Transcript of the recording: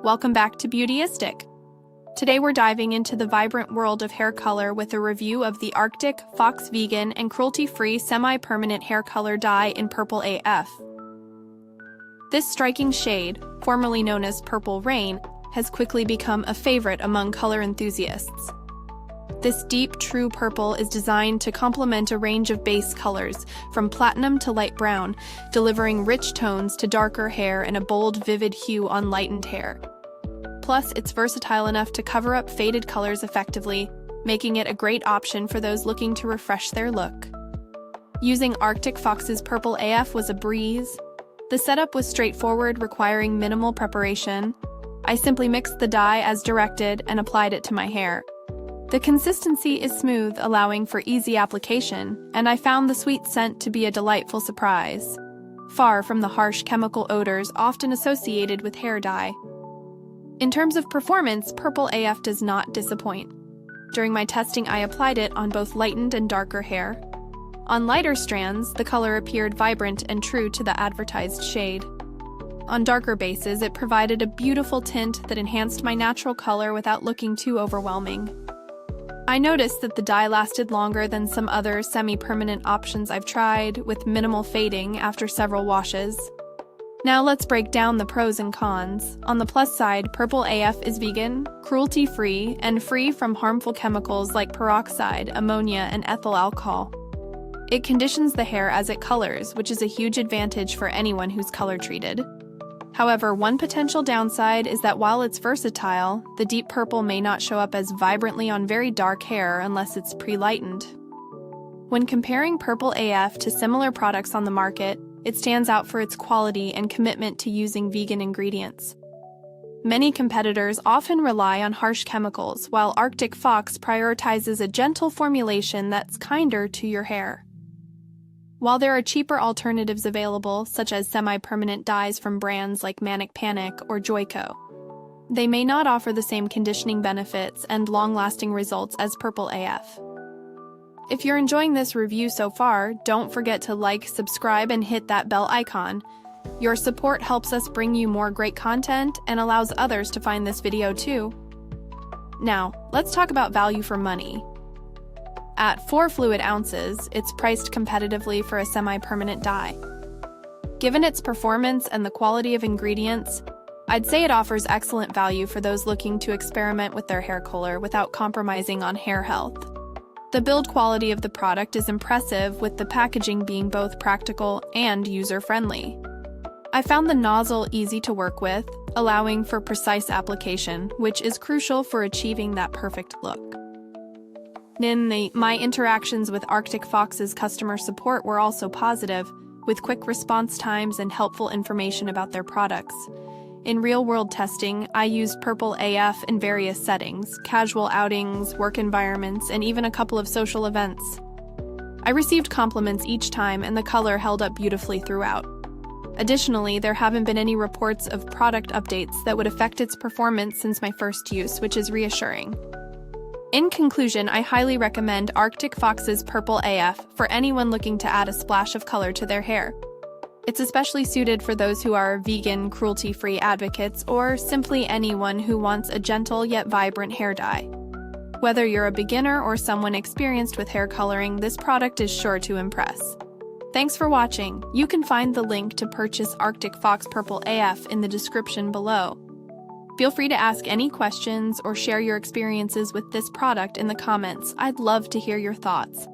welcome back to Beautyistic. Today we're diving into the vibrant world of hair color with a review of the Arctic Fox Vegan and Cruelty-Free Semi-Permanent Hair Color Dye in Purple AF. This striking shade, formerly known as Purple Rain, has quickly become a favorite among color enthusiasts. This deep, true purple is designed to complement a range of base colors, from platinum to light brown, delivering rich tones to darker hair and a bold, vivid hue on lightened hair. Plus, it's versatile enough to cover up faded colors effectively, making it a great option for those looking to refresh their look. Using Arctic Fox's Purple AF was a breeze. The setup was straightforward, requiring minimal preparation. I simply mixed the dye as directed and applied it to my hair. The consistency is smooth, allowing for easy application, and I found the sweet scent to be a delightful surprise, far from the harsh chemical odors often associated with hair dye. In terms of performance, Purple AF does not disappoint. During my testing, I applied it on both lightened and darker hair. On lighter strands, the color appeared vibrant and true to the advertised shade. On darker bases, it provided a beautiful tint that enhanced my natural color without looking too overwhelming. I noticed that the dye lasted longer than some other semi-permanent options I've tried, with minimal fading after several washes. Now let's break down the pros and cons. On the plus side, Purple AF is vegan, cruelty-free, and free from harmful chemicals like peroxide, ammonia, and ethyl alcohol. It conditions the hair as it colors, which is a huge advantage for anyone who's color-treated. However, one potential downside is that while it's versatile, the deep purple may not show up as vibrantly on very dark hair unless it's pre-lightened. When comparing Purple AF to similar products on the market, it stands out for its quality and commitment to using vegan ingredients. Many competitors often rely on harsh chemicals, while Arctic Fox prioritizes a gentle formulation that's kinder to your hair. While there are cheaper alternatives available, such as semi-permanent dyes from brands like Manic Panic or Joico, they may not offer the same conditioning benefits and long-lasting results as Purple AF. If you're enjoying this review so far, don't forget to like, subscribe, and hit that bell icon. Your support helps us bring you more great content and allows others to find this video too. Now, let's talk about value for money. At 4 fluid ounces, it's priced competitively for a semi-permanent dye. Given its performance and the quality of ingredients, I'd say it offers excellent value for those looking to experiment with their hair color without compromising on hair health. The build quality of the product is impressive, with the packaging being both practical and user-friendly. I found the nozzle easy to work with, allowing for precise application, which is crucial for achieving that perfect look. My interactions with Arctic Fox's customer support were also positive, with quick response times and helpful information about their products. In real-world testing, I used Purple AF in various settings: casual outings, work environments, and even a couple of social events. I received compliments each time, and the color held up beautifully throughout. Additionally, there haven't been any reports of product updates that would affect its performance since my first use, which is reassuring. In conclusion, I highly recommend Arctic Fox's Purple AF for anyone looking to add a splash of color to their hair. It's especially suited for those who are vegan, cruelty-free advocates, or simply anyone who wants a gentle yet vibrant hair dye. Whether you're a beginner or someone experienced with hair coloring, this product is sure to impress. Thanks for watching. You can find the link to purchase Arctic Fox Purple AF in the description below. Feel free to ask any questions or share your experiences with this product in the comments. I'd love to hear your thoughts.